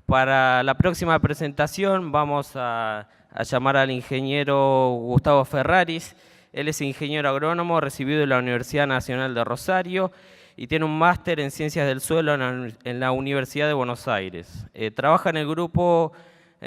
Para la próxima presentación vamos a llamar al ingeniero Gustavo Ferraris. Él es ingeniero agrónomo recibido de la Universidad Nacional de Rosario y tiene un máster en Ciencias del Suelo en la Universidad de Buenos Aires. Trabaja en el grupo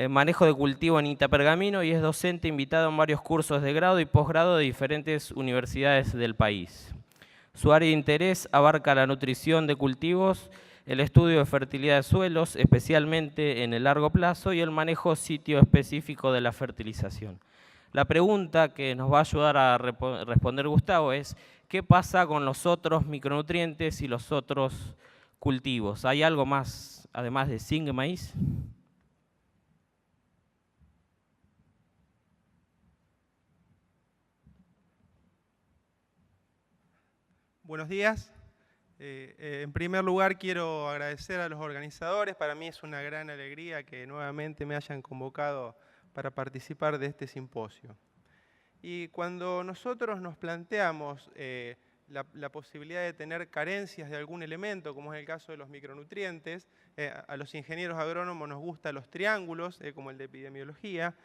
Manejo de Cultivo en INTA Pergamino y es docente invitado en varios cursos de grado y posgrado de diferentes universidades del país. Su área de interés abarca la nutrición de cultivos, el estudio de fertilidad de suelos, especialmente en el largo plazo, y el manejo sitio específico de la fertilización. La pregunta que nos va a ayudar a responder Gustavo es: ¿qué pasa con los otros micronutrientes y los otros cultivos? ¿Hay algo más además de zinc y maíz? Buenos días. En primer lugar quiero agradecer a los organizadores. Para mí es una gran alegría que nuevamente me hayan convocado para participar de este simposio. Y cuando nosotros nos planteamos la posibilidad de tener carencias de algún elemento, como es el caso de los micronutrientes, a los ingenieros agrónomos nos gustan los triángulos, como el de epidemiología,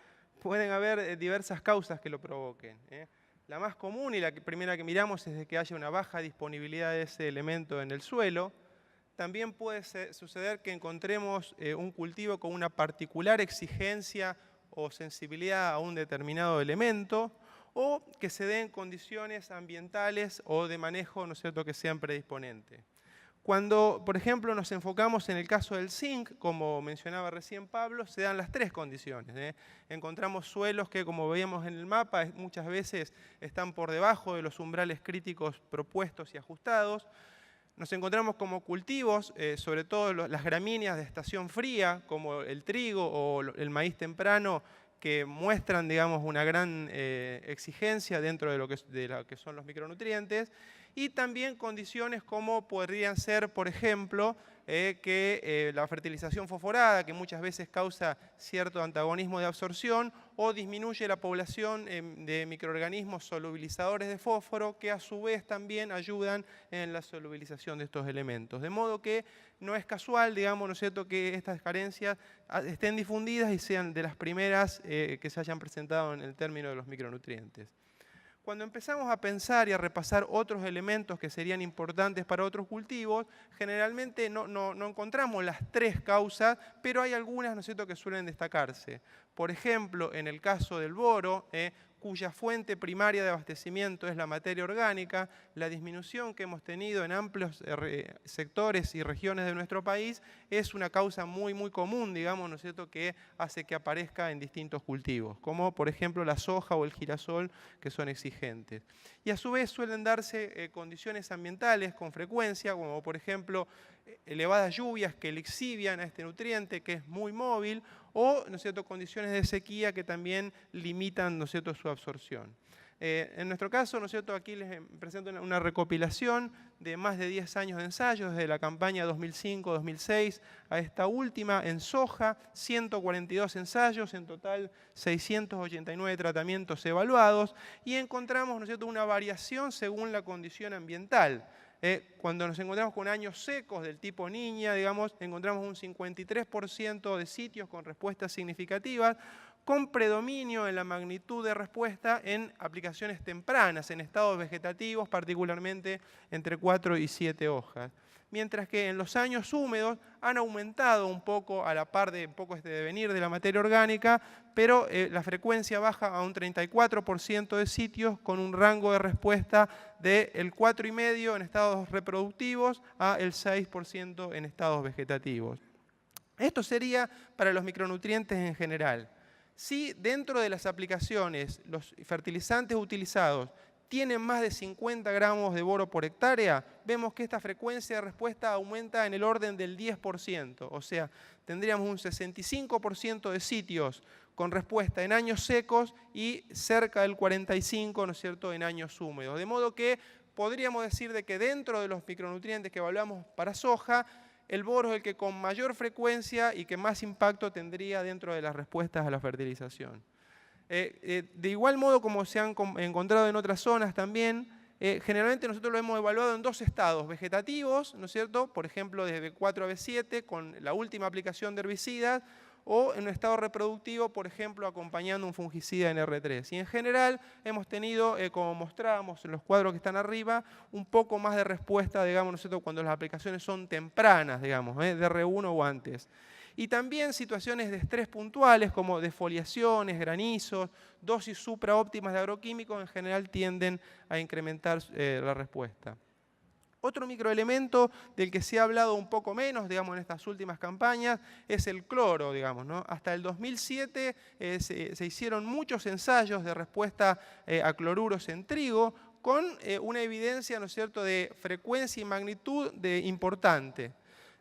pueden haber diversas causas que lo provoquen. La más común y la primera que miramos es de que haya una baja disponibilidad de ese elemento en el suelo. También puede suceder que encontremos un cultivo con una particular exigencia o sensibilidad a un determinado elemento, o que se den condiciones ambientales o de manejo, ¿no es cierto?, que sean predisponentes. Cuando, por ejemplo, nos enfocamos en el caso del zinc, como mencionaba recién Pablo, se dan las tres condiciones. Encontramos suelos que, como veíamos en el mapa, muchas veces están por debajo de los umbrales críticos propuestos y ajustados. Nos encontramos como cultivos, sobre todo las gramíneas de estación fría, como el trigo o el maíz temprano, que muestran, digamos, una gran exigencia dentro de lo que son los micronutrientes. Y también condiciones como podrían ser, por ejemplo, que la fertilización fosforada, que muchas veces causa cierto antagonismo de absorción o disminuye la población de microorganismos solubilizadores de fósforo, que a su vez también ayudan en la solubilización de estos elementos. De modo que no es casual, digamos, ¿no es cierto?, que estas carencias estén difundidas y sean de las primeras que se hayan presentado en el término de los micronutrientes. Cuando empezamos a pensar y a repasar otros elementos que serían importantes para otros cultivos, generalmente no encontramos las tres causas, pero hay algunas, ¿no es cierto?, que suelen destacarse. Por ejemplo, en el caso del boro, cuya fuente primaria de abastecimiento es la materia orgánica, la disminución que hemos tenido en amplios sectores y regiones de nuestro país es una causa muy común, digamos, ¿no es cierto?, que hace que aparezca en distintos cultivos, como por ejemplo la soja o el girasol, que son exigentes. Y a su vez suelen darse condiciones ambientales con frecuencia, como por ejemplo elevadas lluvias que lixivian a este nutriente, que es muy móvil, o, ¿no es cierto?, condiciones de sequía que también limitan, ¿no es cierto?, su absorción. En nuestro caso, ¿no es cierto?, aquí les presento una recopilación de más de 10 años de ensayos, desde la campaña 2005-2006 a esta última en soja, 142 ensayos, en total 689 tratamientos evaluados, y encontramos, ¿no es cierto?, una variación según la condición ambiental. Cuando nos encontramos con años secos del tipo Niña, digamos, encontramos un 53% de sitios con respuestas significativas, con predominio en la magnitud de respuesta en aplicaciones tempranas, en estados vegetativos, particularmente entre 4 y 7 hojas. Mientras que en los años húmedos han aumentado un poco a la par de un poco este devenir de la materia orgánica, pero la frecuencia baja a un 34% de sitios con un rango de respuesta del 4,5% en estados reproductivos a el 6% en estados vegetativos. Esto sería para los micronutrientes en general. Si dentro de las aplicaciones los fertilizantes utilizados tienen más de 50 gramos de boro por hectárea, vemos que esta frecuencia de respuesta aumenta en el orden del 10%. O sea, tendríamos un 65% de sitios con respuesta en años secos y cerca del 45%, ¿no es cierto?, en años húmedos. De modo que podríamos decir de que dentro de los micronutrientes que evaluamos para soja, el boro es el que con mayor frecuencia y que más impacto tendría dentro de las respuestas a la fertilización. De igual modo, como se han encontrado en otras zonas también, Generalmente nosotros lo hemos evaluado en dos estados vegetativos, ¿no es cierto? Por ejemplo, desde B4 a B7 con la última aplicación de herbicidas, o en un estado reproductivo, por ejemplo, acompañando un fungicida en R3. Y en general hemos tenido, como mostrábamos en los cuadros que están arriba, un poco más de respuesta, digamos, ¿no es cierto?, cuando las aplicaciones son tempranas, digamos, de R1 o antes. Y también situaciones de estrés puntuales como defoliaciones, granizos, dosis supraóptimas de agroquímicos en general tienden a incrementar la respuesta. Otro microelemento del que se ha hablado un poco menos, digamos, en estas últimas campañas, es el cloro, digamos, ¿no? Hasta el 2007 se hicieron muchos ensayos de respuesta a cloruros en trigo con una evidencia, ¿no es cierto?, de frecuencia y magnitud importante.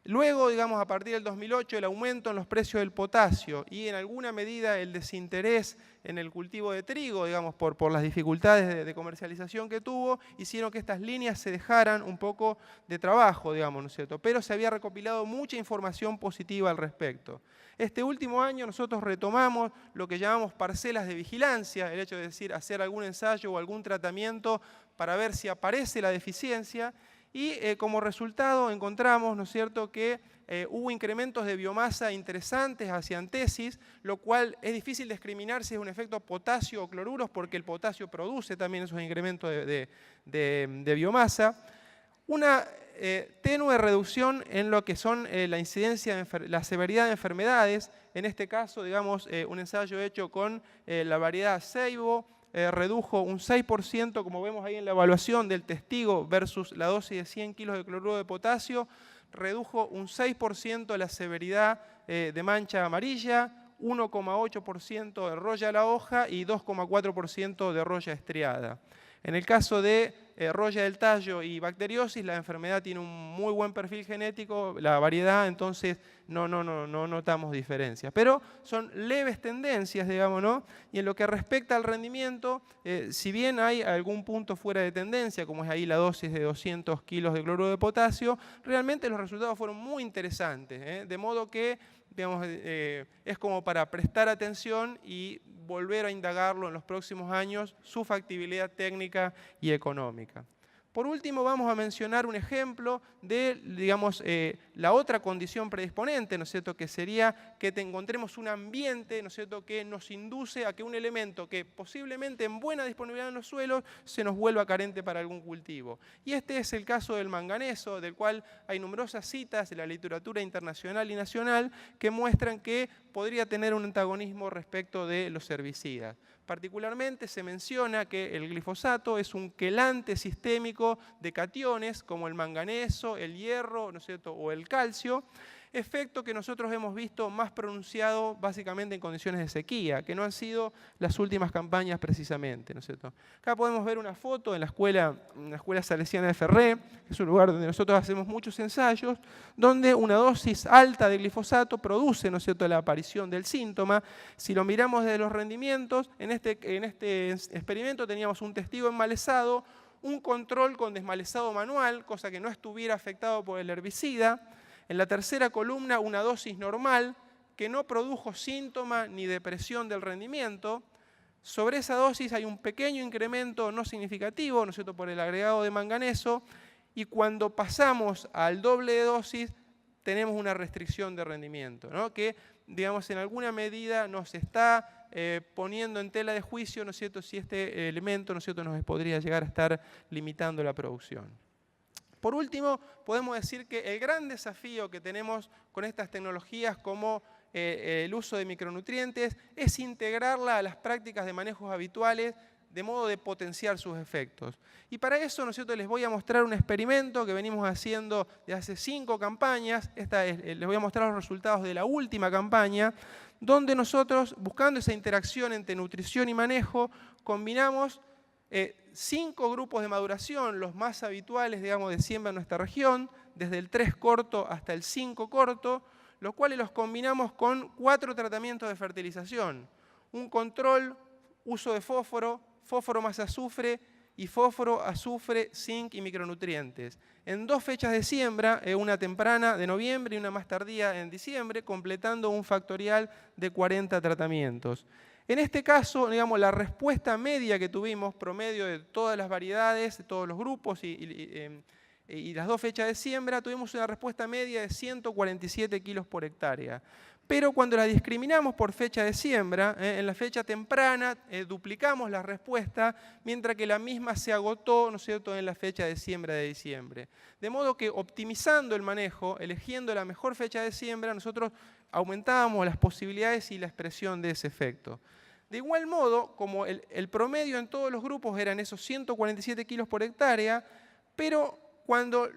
Luego, digamos, a partir del 2008, el aumento en los precios del potasio y en alguna medida el desinterés en el cultivo de trigo, digamos, por las dificultades de comercialización que tuvo, hicieron que estas líneas se dejaran un poco de trabajo, digamos, ¿no es cierto? Pero se había recopilado mucha información positiva al respecto. Este último año nosotros retomamos lo que llamamos parcelas de vigilancia, el hecho de decir, hacer algún ensayo o algún tratamiento para ver si aparece la deficiencia. Y como resultado encontramos, ¿no es cierto?, que hubo incrementos de biomasa interesantes hacia antesis, lo cual es difícil discriminar si es un efecto potasio o cloruros, porque el potasio produce también esos incrementos de biomasa. Una tenue reducción en lo que son la incidencia, la severidad de enfermedades, en este caso, digamos, un ensayo hecho con la variedad Ceibo, redujo un 6%, como vemos ahí en la evaluación del testigo versus la dosis de 100 kilos de cloruro de potasio, redujo un 6% la severidad de mancha amarilla, 1,8% de roya a la hoja y 2,4% de roya estriada. En el caso de roya del tallo y bacteriosis, la enfermedad tiene un muy buen perfil genético, la variedad, entonces no notamos diferencias. Pero son leves tendencias, digamos, ¿no? Y en lo que respecta al rendimiento, si bien hay algún punto fuera de tendencia, como es ahí la dosis de 200 kilos de cloruro de potasio, realmente los resultados fueron muy interesantes, de modo que, digamos, es como para prestar atención y volver a indagarlo en los próximos años, su factibilidad técnica y económica. Por último, vamos a mencionar un ejemplo de, digamos, la otra condición predisponente, ¿no es cierto?, que sería que encontremos un ambiente, ¿no es cierto?, que nos induce a que un elemento que posiblemente en buena disponibilidad en los suelos se nos vuelva carente para algún cultivo. Y este es el caso del manganeso, del cual hay numerosas citas de la literatura internacional y nacional que muestran que podría tener un antagonismo respecto de los herbicidas. Particularmente se menciona que el glifosato es un quelante sistémico de cationes como el manganeso, el hierro, ¿no es cierto?, o el calcio, efecto que nosotros hemos visto más pronunciado básicamente en condiciones de sequía, que no han sido las últimas campañas precisamente, ¿no es cierto? Acá podemos ver una foto en la escuela salesiana de Ferré, que es un lugar donde nosotros hacemos muchos ensayos, donde una dosis alta de glifosato produce, ¿no es cierto?, la aparición del síntoma. Si lo miramos desde los rendimientos, en este experimento teníamos un testigo enmalezado, un control con desmalezado manual, cosa que no estuviera afectado por el herbicida. En la tercera columna, una dosis normal que no produjo síntoma ni depresión del rendimiento. Sobre esa dosis hay un pequeño incremento no significativo, ¿no es cierto?, por el agregado de manganeso, y cuando pasamos al doble de dosis tenemos una restricción de rendimiento, ¿no?, que, digamos, en alguna medida nos está poniendo en tela de juicio, ¿no es cierto?, si este elemento, ¿no es cierto?, nos podría llegar a estar limitando la producción. Por último, podemos decir que el gran desafío que tenemos con estas tecnologías como el uso de micronutrientes es integrarla a las prácticas de manejos habituales de modo de potenciar sus efectos. Y para eso, ¿no es cierto?, les voy a mostrar un experimento que venimos haciendo de hace 5 campañas. Les voy a mostrar los resultados de la última campaña, donde nosotros, buscando esa interacción entre nutrición y manejo, combinamos 5 grupos de maduración, los más habituales, digamos, de siembra en nuestra región, desde el 3 corto hasta el 5 corto, los cuales los combinamos con 4 tratamientos de fertilización. Un control, uso de fósforo, fósforo más azufre y fósforo, azufre, zinc y micronutrientes. En 2 fechas de siembra, una temprana de noviembre y una más tardía en diciembre, completando un factorial de 40 tratamientos. En este caso, digamos, la respuesta media que tuvimos, promedio de todas las variedades, de todos los grupos y las 2 fechas de siembra, tuvimos una respuesta media de 147 kilos por hectárea. Pero cuando la discriminamos por fecha de siembra, en la fecha temprana duplicamos la respuesta, mientras que la misma se agotó, ¿no es cierto?, en la fecha de siembra de diciembre. De modo que optimizando el manejo, eligiendo la mejor fecha de siembra, nosotros aumentábamos las posibilidades y la expresión de ese efecto. De igual modo, como el promedio en todos los grupos eran esos 147 kilos por hectárea, pero cuando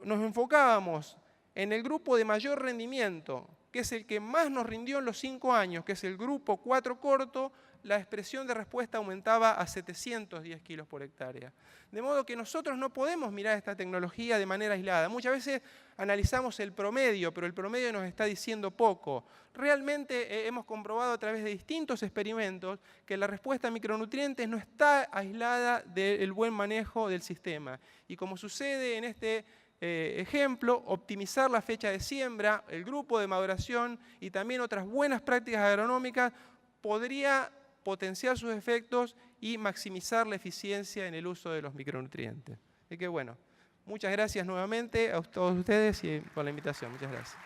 nos enfocábamos en el grupo de mayor rendimiento, que es el que más nos rindió en los 5 años, que es el grupo 4 corto, la expresión de respuesta aumentaba a 710 kilos por hectárea. De modo que nosotros no podemos mirar esta tecnología de manera aislada. Muchas veces analizamos el promedio, pero el promedio nos está diciendo poco. Realmente hemos comprobado a través de distintos experimentos que la respuesta a micronutrientes no está aislada del buen manejo del sistema. Y como sucede en este ejemplo, optimizar la fecha de siembra, el grupo de maduración y también otras buenas prácticas agronómicas podría potenciar sus efectos y maximizar la eficiencia en el uso de los micronutrientes. Así que bueno, muchas gracias nuevamente a todos ustedes y por la invitación. Muchas gracias.